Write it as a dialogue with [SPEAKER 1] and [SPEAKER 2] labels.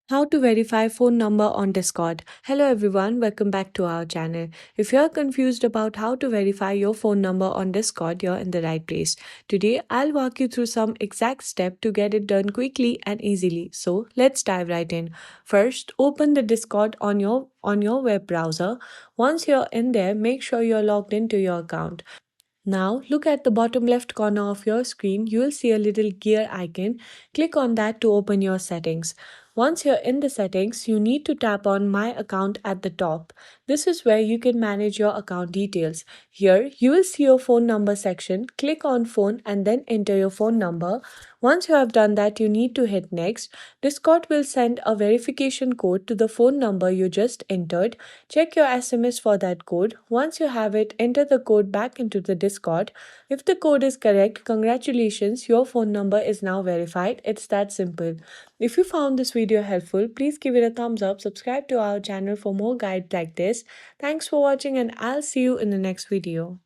[SPEAKER 1] How to verify phone number on Discord. Hello everyone, welcome back to our channel. If you're confused about how to verify your phone number on Discord, you're in the right place. Today, I'll walk you through some exact step to get it done quickly and easily. So, let's dive right in. First, open the Discord on your web browser. Once you're in there, make sure you're logged into your account. Now, look at the bottom left corner of your screen. You will see a little gear icon. Click on that to open your settings. Once you're in the settings, you need to tap on My Account at the top. This is where you can manage your account details. Here, you will see your phone number section. Click on Phone and then enter your phone number. Once you have done that, you need to hit Next. Discord will send a verification code to the phone number you just entered. Check your SMS for that code. Once you have it, enter the code back into the Discord. If the code is correct, congratulations, your phone number is now verified. It's that simple. If you found this video helpful, please give it a thumbs up, subscribe to our channel for more guides like this. Thanks for watching and I'll see you in the next video.